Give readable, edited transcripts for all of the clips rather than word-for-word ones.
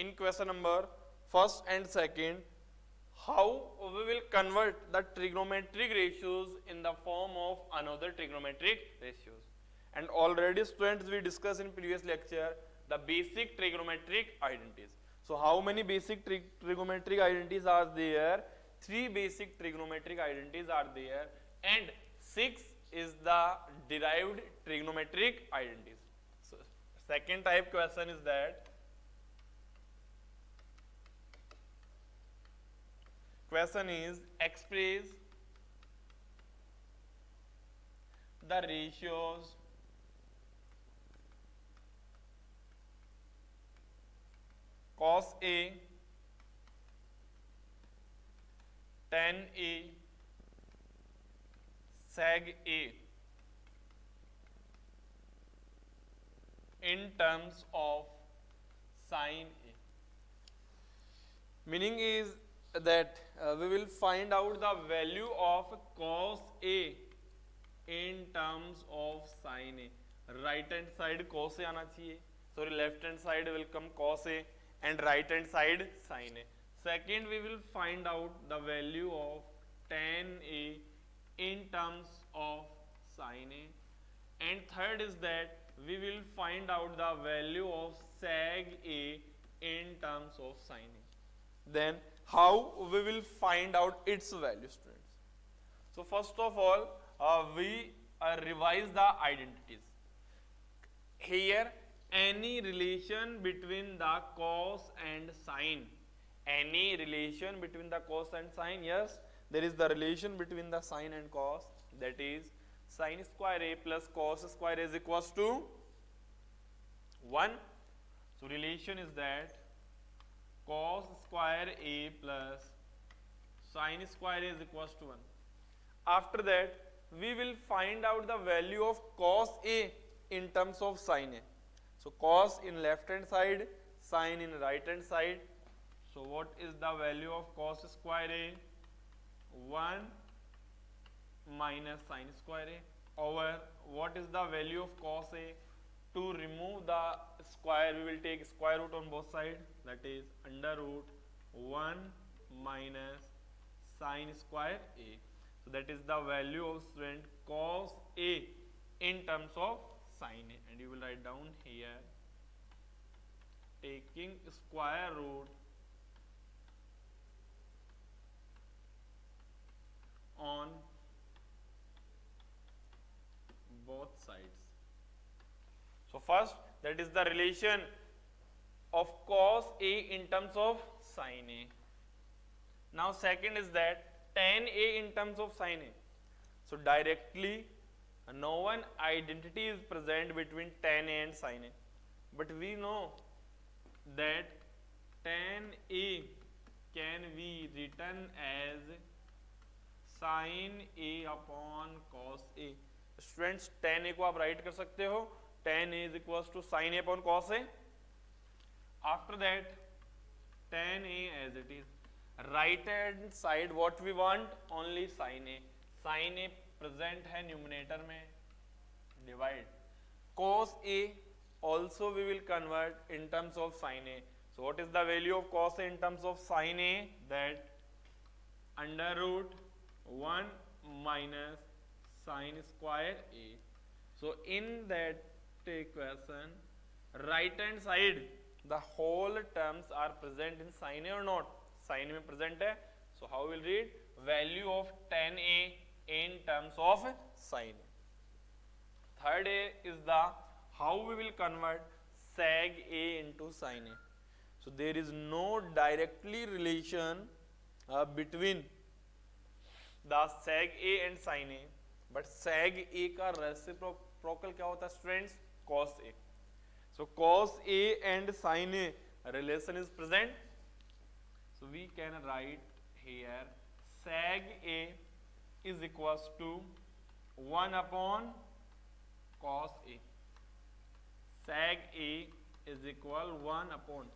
in question number first and second, how we will convert the trigonometric ratios in the form of another trigonometric ratios. And already students, we discussed in previous lecture the basic trigonometric identities. So how many basic trigonometric identities are there? 3 basic trigonometric identities are there, and 6 is the derived trigonometric identities. So second type question is that question is express the ratios cos A, tan A, seg A in terms of sin A. Meaning is that we will find out the value of cos A in terms of sin A. Right hand side cos A आना चाहिए, sorry left hand side will come cos A and right hand side sin A. Second, we will find out the value of tan A in terms of sin A, and third is that we will find out the value of seg A in terms of sin A. Then how we will find out its value, students? So first of all, we revise the identities. Here any relation between the cos and sine, any relation between the cos and sine, yes, there is the relation between the sine and cos, that is sine square A plus cos square A is equals to 1. So relation is that cos square A plus sine square A is equals to 1. After that, we will find out the value of cos A in terms of sine A. So cos in left hand side, sine in right hand side. So what is the value of cos square A? 1 minus sine square A over what is the value of cos A? To remove the square, we will take square root on both sides, that is under root 1 minus sine square A. So that is the value of student cos A in terms of sine A, and you will write down here taking square root on both sides. So first, that is the relation of cos A in terms of sine A. Now second is that tan A in terms of sine A. So directly no one identity is present between tan A and sine A, but we know that tan A can be written as sin A upon cos A. Students, tan A को आप write कर सकते हो, tan A is equals to sin A upon cos A. After that, tan A as it is. Right hand side what we want? Only sin A. Sin A present है numerator में, divide. Cos A also we will convert in terms of sin A. So what is the value of cos A in terms of sin A? That under root 1 minus sin square A. So in that equation, right hand side the whole terms are present in sin A or not? Sin में present है. So how we will read? Value of tan A in terms of sin A. Third A is the how we will convert seg A into sin A. So there is no directly relation between the seg A and sin A, but seg A का reciprocal क्या होता है students? Cos A. So cos A and sin A relation is present. So we can write here seg A is equals to 1 upon cos A. Seg A is equal 1 upon.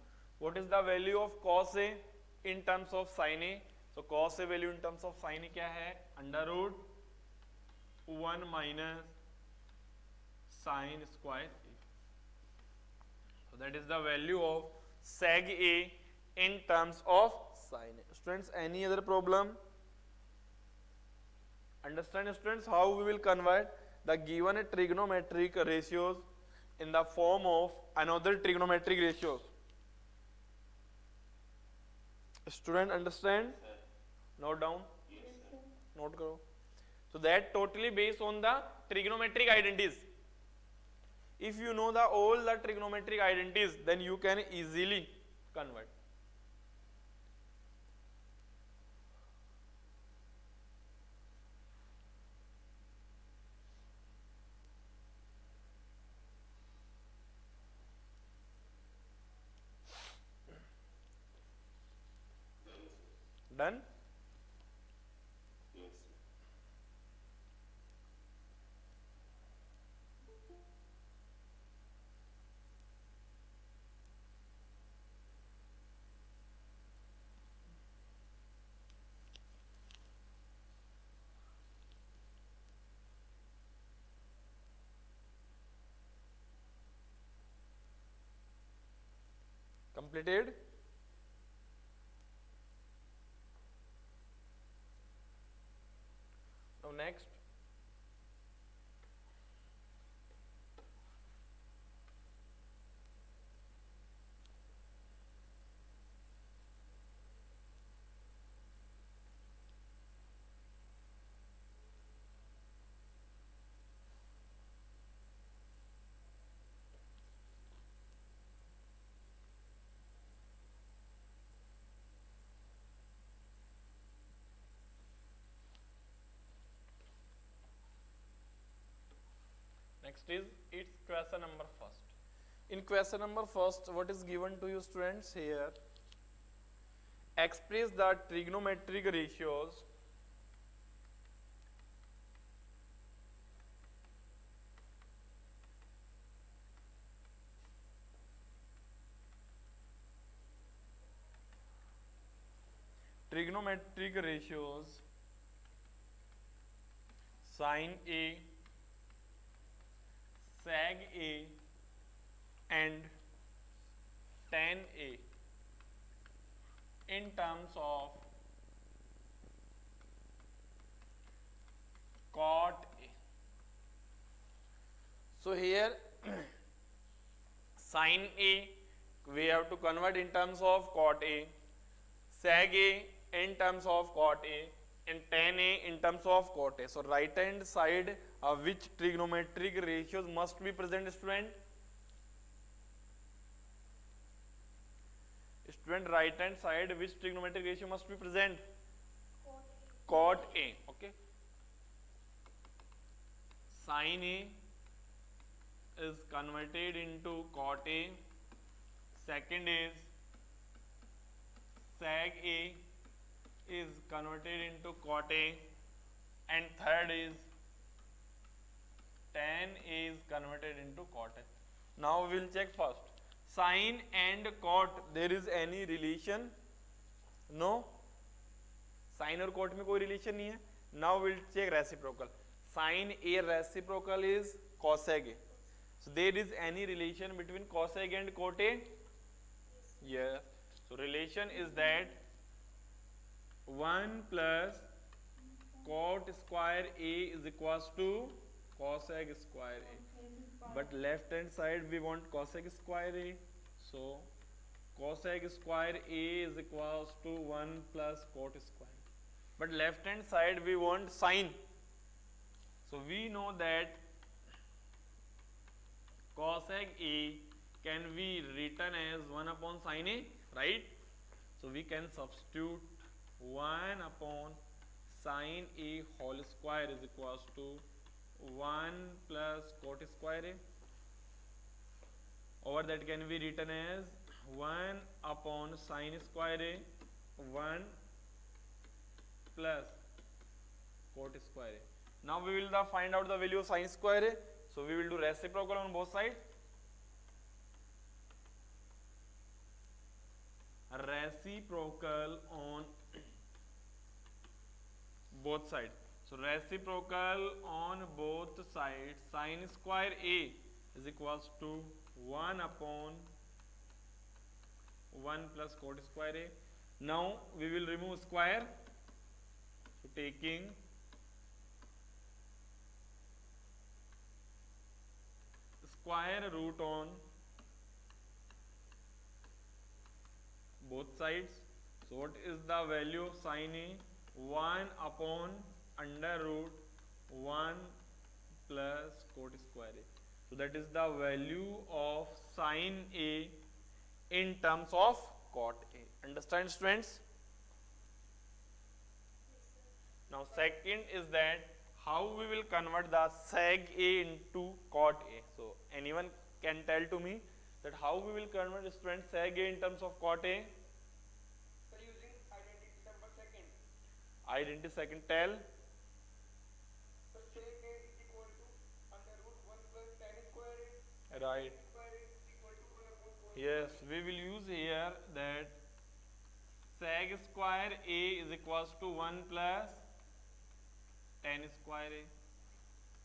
What is the value of cos A in terms of sin A? So cos A value in terms of sin A क्या है? Under root 1 minus sin square A. So that is the value of sec A in terms of sin A. Students, any other problem? Understand students how we will convert the given trigonometric ratios in the form of another trigonometric ratios? Student, understand? Note down. Note karo. So that totally based on the trigonometric identities. If you know all the trigonometric identities, then you can easily convert. Done? Completed? Now next. Next is its question number first. In question number first, what is given to you students here? Express the trigonometric ratios sin A, seg A and tan A in terms of cot A. So here sin A we have to convert in terms of cot A, seg A in terms of cot A and tan A in terms of cot A. So right hand side which trigonometric ratios must be present, student? Student, right hand side which trigonometric ratio must be present? Cot A. Okay. Sin A is converted into cot A. Second is seg A is converted into cot A, and third is tan A is converted into cot A. Now we will check first. Sin and cot, there is any relation? No. Sin और cot में कोई relation नहीं है. Now we will check reciprocal. Sin A reciprocal is cosec A. So there is any relation between cosec and cot A? Yes. So relation is that 1 plus cot square A is equals to cosec square A. But left hand side we want cosec square A. So cosec square A is equals to 1 plus cot square. But left hand side we want sin. So we know that cosec A can be written as 1 upon sin A, right? So we can substitute 1 upon sin A whole square is equals to 1 plus cot square A. Over that can be written as 1 upon sin square A, 1 plus cot square A. Now we will find out the value of sin square A. So we will do reciprocal on both sides. Reciprocal on both sides. So reciprocal on both sides, sin square A is equals to 1 upon 1 plus cot square A. Now we will remove square, so taking square root on both sides. So what is the value of sin A? 1 upon under root 1 plus cot square A. So that is the value of sin A in terms of cot A. Understand, students? Now second is that how we will convert the seg A into cot A. So anyone can tell to me that how we will convert, student, seg A in terms of cot A? So using identity number second. Identity second, tell. So sec A is equal to under root 1 plus tan square A. Right. Tan square A is equal to 1 upon cos. Yes, we will use here that seg square A is equals to 1 plus tan square A.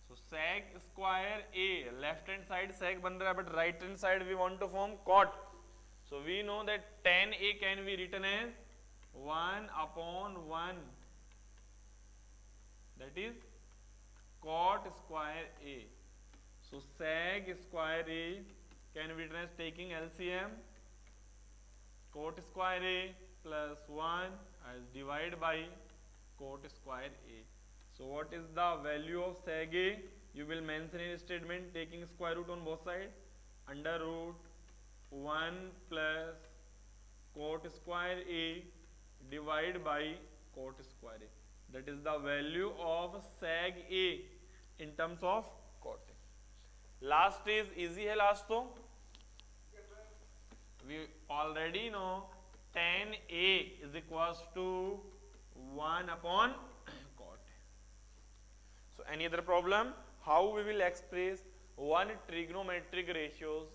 So sec square A, left hand side sec बन रहा है, but right hand side we want to form cot. So we know that tan A can be written as 1 upon 1. That is cot square A. So sec square A can be written as taking LCM, cot square A plus 1 as divided by cot square A. So what is the value of seg A? You will mention in statement taking square root on both sides. Under root 1 plus cot square A divided by cot square A. That is the value of seg A in terms of cot A. Last is easy है, last तो Yes, sir. we already know tan A is equals to 1 upon cot. So any other problem? How we will express one trigonometric ratios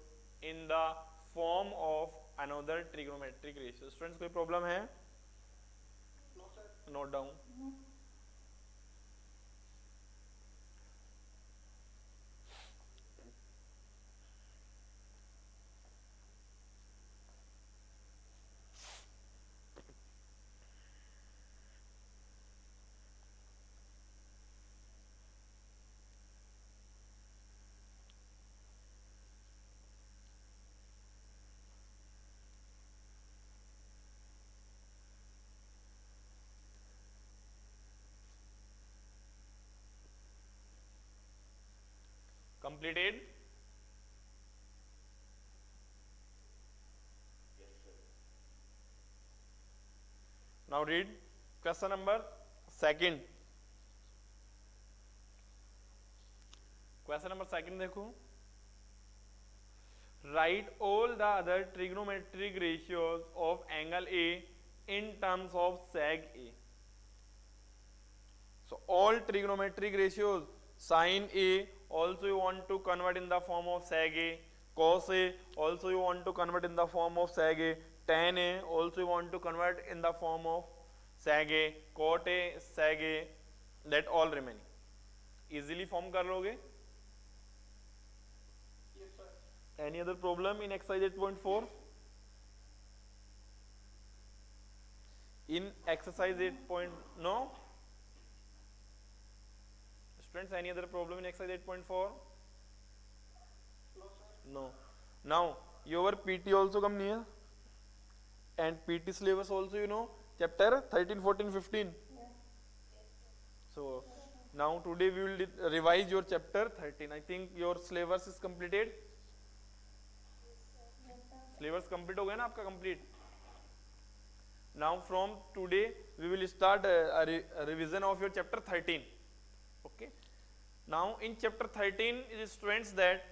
in the form of another trigonometric ratio? Students, कोई problem है? No, sir. Note down. Completed? Yes, sir. Now read question number second. Question number second देखो. Write all the other trigonometric ratios of angle A in terms of seg A. So all trigonometric ratios, sin A also you want to convert in the form of seg A, cos A also you want to convert in the form of seg A, tan A also you want to convert in the form of seg A, cot A, seg A, that all remaining. Easily form कर लोगे? Yes, sir. Any other problem in exercise 8.4? In exercise 8. No? Students, any other problem in exercise 8.4? No, sir. No. Now, your PT also come near. And PT syllabus also you know. Chapter 13, 14, 15. So, now today we will revise your chapter 13. I think your syllabus is completed. Syllabus complete हो गया ना आपका complete. Now from today we will start a revision of your chapter 13. Okay. Now in chapter 13 it students that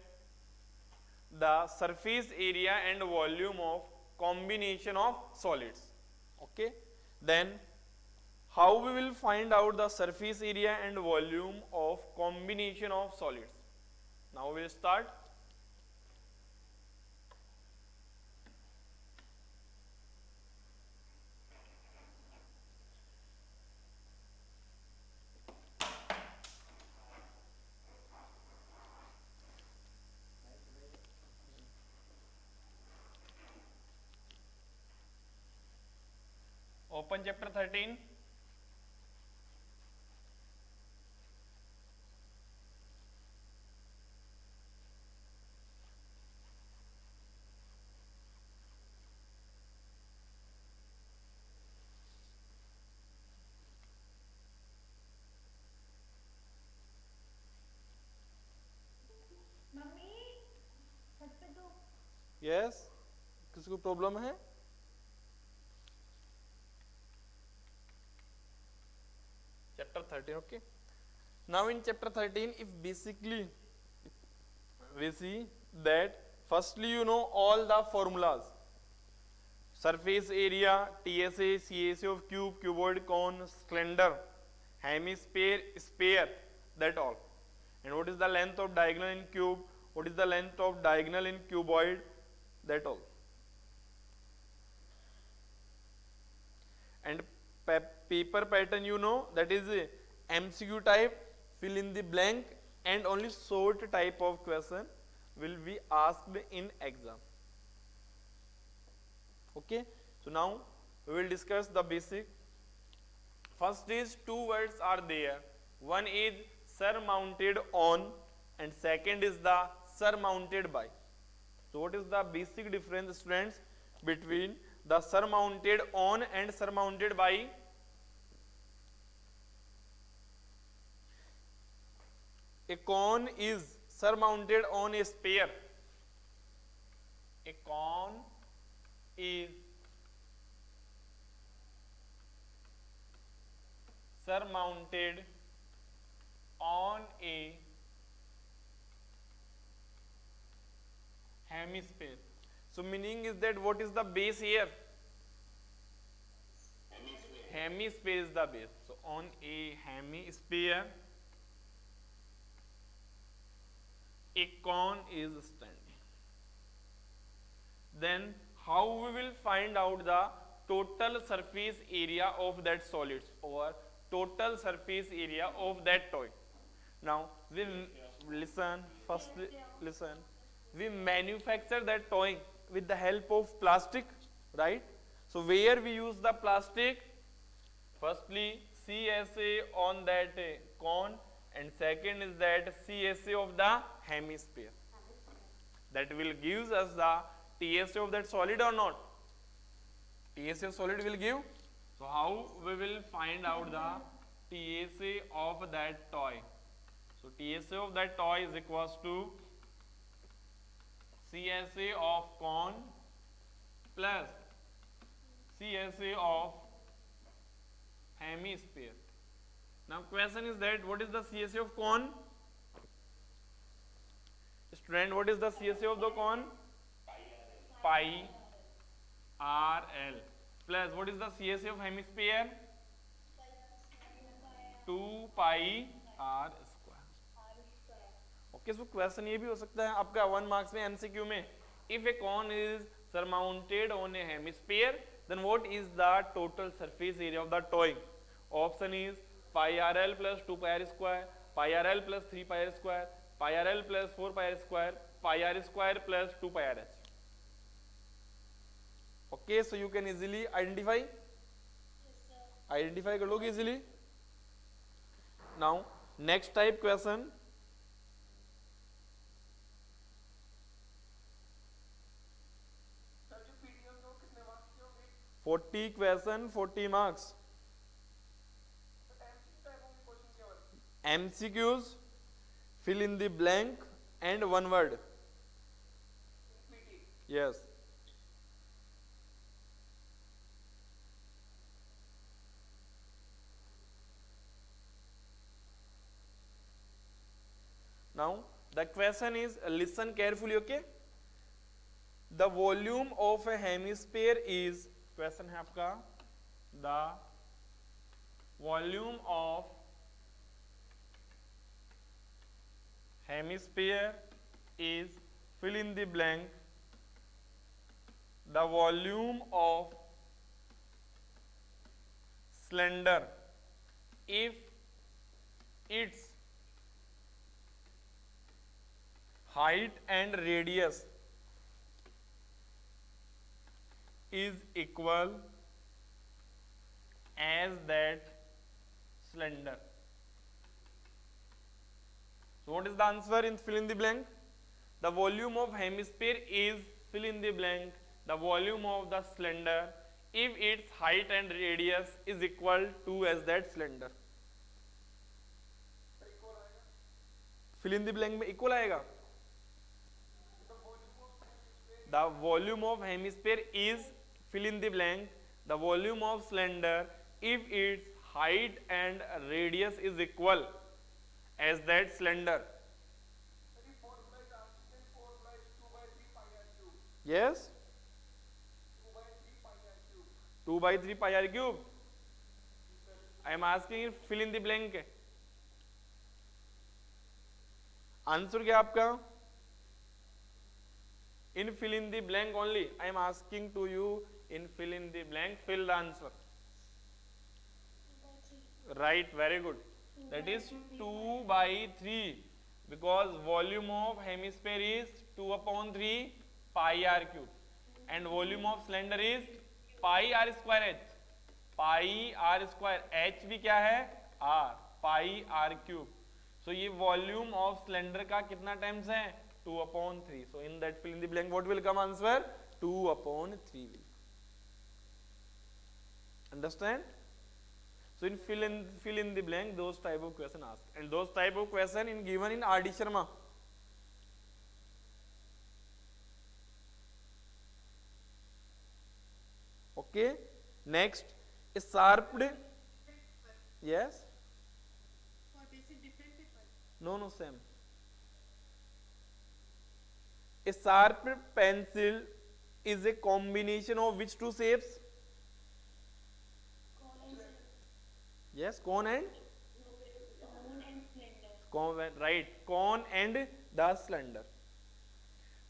the surface area and volume of combination of solids. Okay. Then how we will find out the surface area and volume of combination of solids. Now we will start. Open chapter 13. Yes, किसी को problem है? Chapter 13, okay. Now in chapter 13, if basically we see that firstly you know all the formulas: surface area, TSA, CSA of cube, cuboid, cone, cylinder, hemisphere, sphere, that all. And what is the length of diagonal in cube? What is the length of diagonal in cuboid? That all. And paper pattern you know, that is MCQ type, fill in the blank, and only short type of question will be asked in exam. Okay, so now we will discuss the basic. First is two words are there. One is surmounted on and second is the surmounted by. So what is the basic difference, students, between the surmounted on and surmounted by? A cone is surmounted on a sphere. A cone is surmounted on a hemisphere. So meaning is that what is the base here? Hemisphere is the base. So on a hemisphere, a cone is standing. Then how we will find out the total surface area of that solids or total surface area of that toy? Now we listen, firstly listen. We manufacture that toy with the help of plastic, right? So where we use the plastic? Firstly CSA on that cone, and second is that CSA of the hemisphere. That will give us the TSA of that solid or not? TSA of solid will give. So how we will find out the TSA of that toy? So TSA of that toy is equals to CSA of cone plus CSA of hemisphere. Now question is that what is the CSA of cone? Student, what is the CSA of the cone? Pi RL plus what is the CSA of hemisphere? 2 pi r square. Okay, so question ये भी हो सकता है आपका 1 marks में MCQ में, if a cone is surmounted on a hemisphere, then what is the total surface area of the toy? Option is pi RL plus 2 pi r square, pi RL plus 3 pi r square, pi RL plus 4 pi r square, pi r square plus 2 pi r h. Okay, so you can easily identify. Identify कर लोगे easily. Now next type question. Sir जो PDF दो कितने marks के होंगे? 40 question 40 marks. MCQs, fill in the blank and one word. Yes. Now the question is, listen carefully, okay? The volume of a hemisphere is, question है आपका, the volume of hemisphere is, fill in the blank, the volume of cylinder if its height and radius is equal as that cylinder. So what is the answer in fill in the blank? The volume of hemisphere is fill in the blank the volume of the cylinder if its height and radius is equal to as that cylinder. Fill in the blank में equal आएगा. The volume of hemisphere is fill in the blank the volume of cylinder if its height and radius is equal as that cylinder. Yes? 2 by 3 pi r cube. I am asking you fill in the blank. Answer क्या आपका? In fill in the blank only. I am asking to you in fill in the blank. Fill the answer. Right, very good. That is 2 by 3 because volume of hemisphere is 2 upon 3 pi r cube and volume of cylinder is pi r square h. Pi r square h भी क्या है? r. Pi r cube. So ये volume of cylinder का कितना times है? 2 upon 3. So in that fill in the blank what will come answer? 2 upon 3 will. Understand? So in fill in the blank those type of question asked and those type of question in given in R.D. Sharma. Okay. Next, a sharpened. Yes. No, Sam. A sharp pencil is a combination of which two shapes? Yes, cone and cone, right, cone and the cylinder.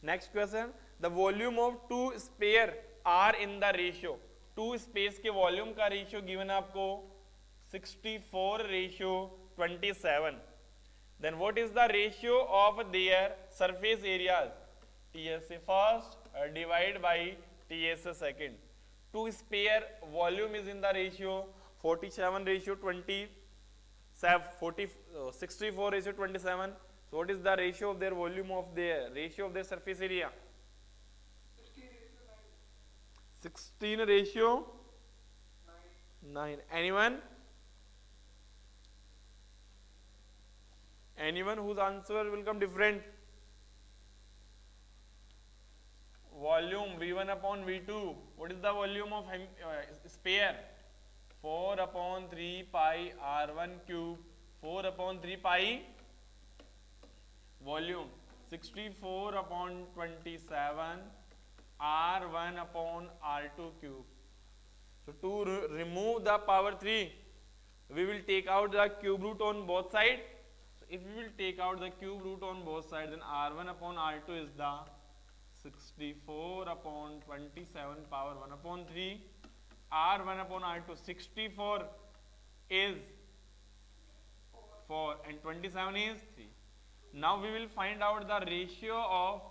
Next question, the volume of two sphere are in the ratio. Two space के volume का ratio given आपको 64:27. Then what is the ratio of their surface areas? TSA first divided by TSA second. Two sphere volume is in the ratio 47:20, 64:27. So what is the ratio of their volume of their ratio of their surface area? 16:9. Anyone whose answer will come different? Volume V1 upon V2. What is the volume of sphere? 4 upon 3 pi R1 cube. 4 upon 3 pi volume. 64 upon 27 R1 upon R2 cube. So to remove the power 3, we will take out the cube root on both sides. So if we will take out the cube root on both sides, then R1 upon R2 is the 64 upon 27 power 1 upon 3. R1 upon R2, 64 is 4 and 27 is 3. Now we will find out the ratio of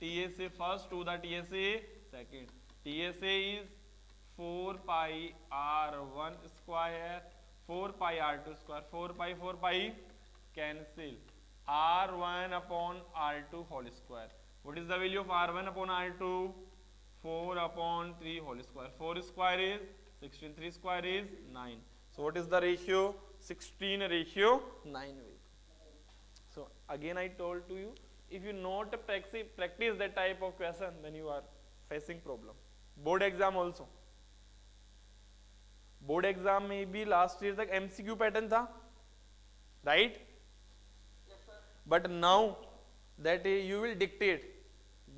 TSA first to the TSA second. TSA is 4 pi R1 square, 4 pi R2 square, 4 pi cancel. R1 upon R2 whole square. What is the value of R1 upon R2? 4 upon 3 whole square. 4 square is 16, 3 square is 9. So what is the ratio? 16:9. So again I told to you, if you not practice that type of question, then you are facing problem. Board exam also. Board exam में भी last year तक MCQ pattern था, right? But now that you will dictate,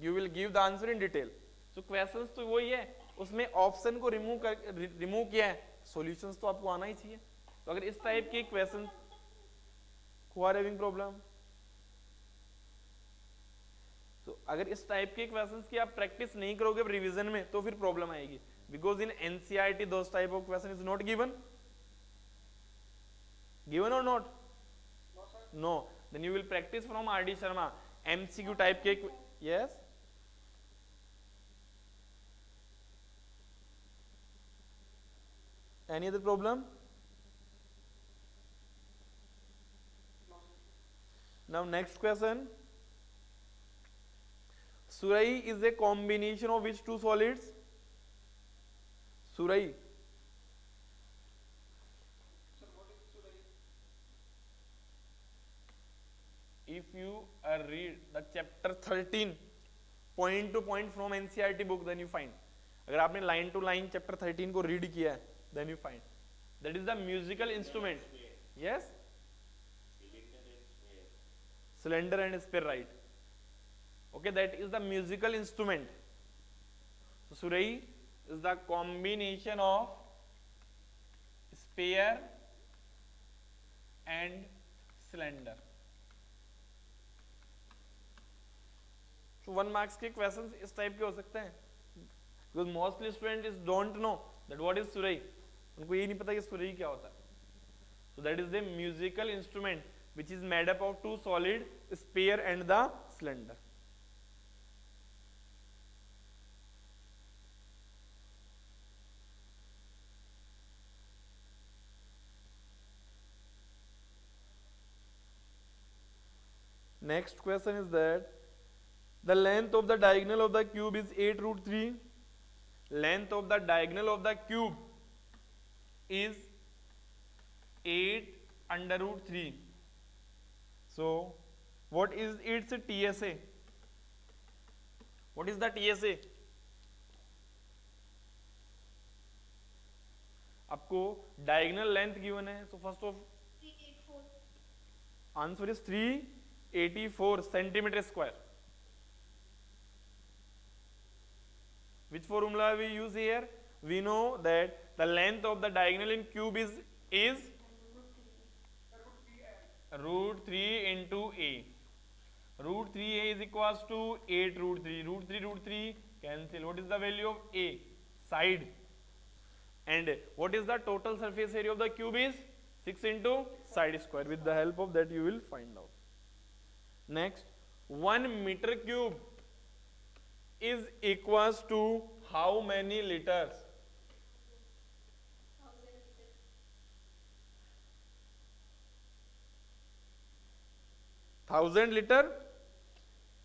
you will give the answer in detail. So questions तो वही है, उसमें option को remove किया है, सॉल्यूशंस तो आपको आना ही चाहिए. तो अगर इस टाइप के question who are having problem, तो अगर इस टाइप के क्वेश्चंस की आप प्रैक्टिस नहीं करोगे रिवीजन में, तो फिर प्रॉब्लम आएगी. Because in NCERT those type of question is not given. Given or not? No, sir. No. Then you will practice from R.D. Sharma. MCQ type के. Yes. Any other problem? Now next question. Surai is a combination of which two solids? Surai. Sir, what is Surai? If you read the chapter 13 point to point from NCERT book, then you find. अगर आपने line to line chapter 13 को read किया है, then you find. That is the musical instrument. Yes? Cylinder and sphere, right? Okay, that is the musical instrument. So Surai is the combination of sphere and cylinder. So 1 marks के questions इस type के हो सकते हैं, because mostly students don't know that what is Surai. उनको ये नहीं पता कि Surai क्या होता है. So that is the musical instrument which is made up of two solid, sphere and the cylinder. Next question is that the length of the diagonal of the cube is 8 root 3. Length of the diagonal of the cube is 8 under root 3. So, what is its TSA? What is the TSA? आपको diagonal length given है. So first of 384. answer is 384 centimeter square. Which formula we use here? We know that the length of the diagonal in cube is root 3 into a. Root 3a is equals to 8 root 3. Root 3 cancel. What is the value of a? Side. And what is the total surface area of the cube is? 6 into side square. With the help of that you will find out. Next, 1 meter cube is equals to how many liters? 1000 liter.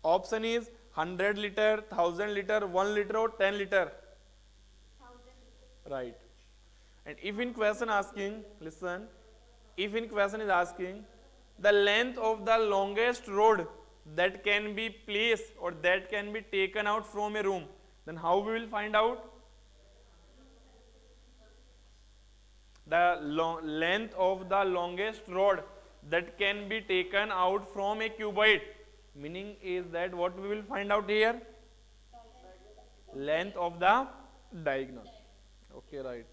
Option is 100 liter, 1000 liter, 1 liter or 10 liter. 1000. Right. And if in question asking, listen, if in question is asking the length of the longest rod that can be placed or that can be taken out from a room, then how we will find out? The length of the longest rod that can be taken out from a cuboid, meaning is that what we will find out here? Length of the diagonal. Okay, right.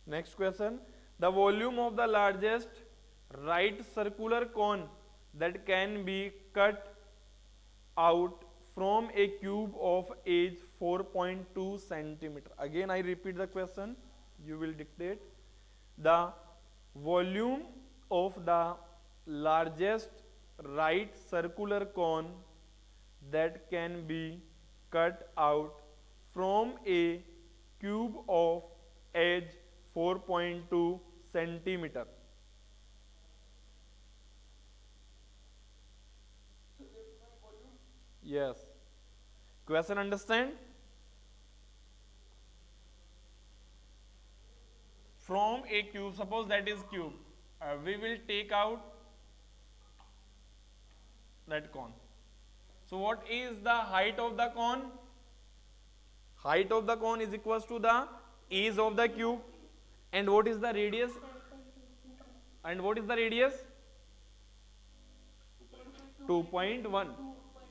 Next question. The volume of the largest right circular cone that can be cut out from a cube of age 4.2 centimeter. Again, I repeat the question. You will dictate. The volume of the largest right circular cone that can be cut out from a cube of age 4.2 centimeter. Yes. Question understand? From a cube, suppose that is cube, we will take out that cone. So what is the height of the cone? Height of the cone is equals to the age of the cube. And what is the radius? And what is the radius? 2.1.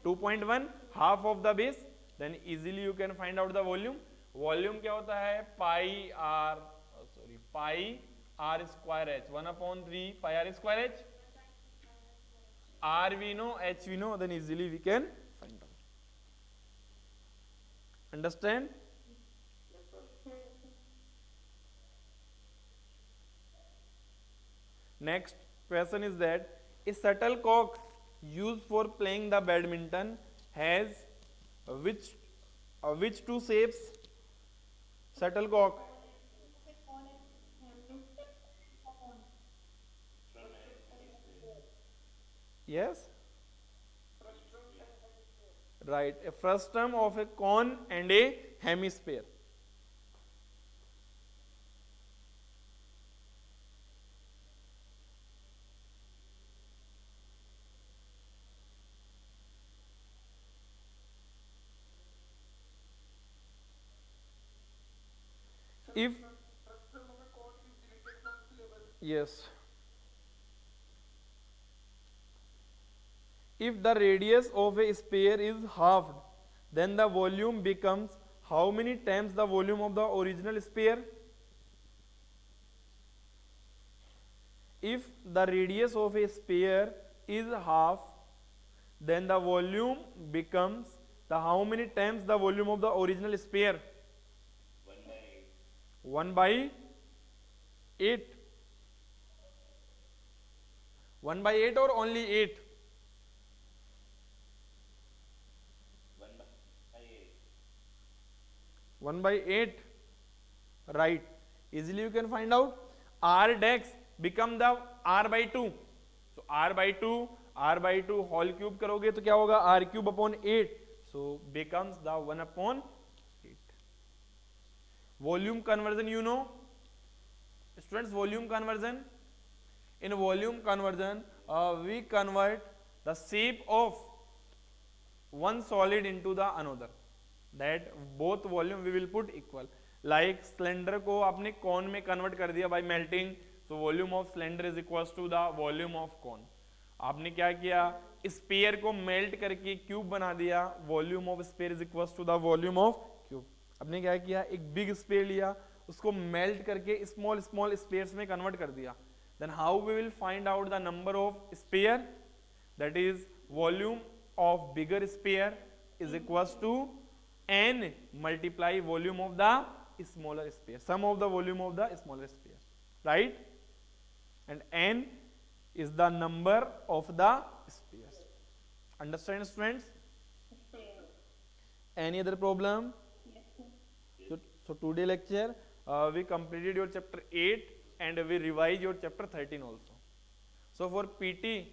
2.1 half of the base. Then easily you can find out the volume. Volume क्या होता है? Pi r square h. 1/3 pi r square h. R we know, h we know. Then easily we can find out. Understand? Next question is that a shuttlecock used for playing the badminton has which two shapes? Shuttlecock. Yes. Right. A frustum of a cone and a hemisphere. If frustrum of a cone is deleted from syllable. yes, if the radius of a sphere is halved, then the volume becomes how many times the volume of the original sphere? If the radius of a sphere is half, then the volume becomes the how many times the volume of the original sphere? 1 by 8. 1 by 8 or only 8? 1 by 8. Right. Easily you can find out. R dex become the R by 2. So R by 2 whole cube करोगे तो क्या होगा? R cube upon 8. So becomes the 1 upon 8. Volume conversion you know. Students, volume conversion. In volume conversion, we convert the shape of one solid into the another. That both volume we will put equal. Like cylinder को आपने cone में convert कर दिया by melting, so volume of cylinder is equals to the volume of cone. आपने क्या किया? Sphere को melt करके cube बना दिया, volume of sphere is equals to the volume of cube. आपने क्या किया? एक big sphere लिया, उसको melt करके small spheres में convert कर दिया. Then how we will find out the number of sphere? That is volume of bigger sphere is equals to n multiply volume of the smaller sphere, sum of the volume of the smaller sphere, right? And n is the number of the spheres. Understand, students? Any other problem? So today lecture we completed your chapter 8 and we revise your chapter 13 also. So for PT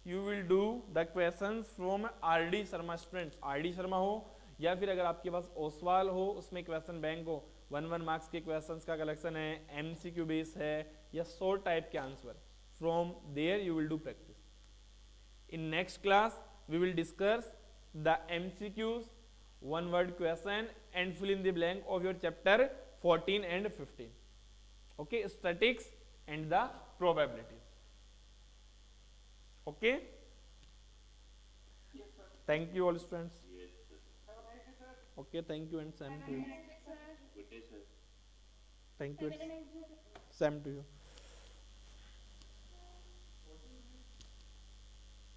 you will do the questions from RD Sharma. Students, RD Sharma हो या फिर अगर आपके पास ओसवाल हो, उसमें question bank हो, 1 marks के questions का कलेक्शन है, एमसीक्यू बेस है या शॉर्ट टाइप के answer, from there you will do practice. In next class we will discuss the MCQs, 1 word question and fill in the blank of your chapter 14 and 15. Okay, statics and the probabilities. Okay, Yes, sir. thank you all students. Have a nice day, sir. Okay, thank you and same to you. Sir. Thank you. Have a nice day. Same to you.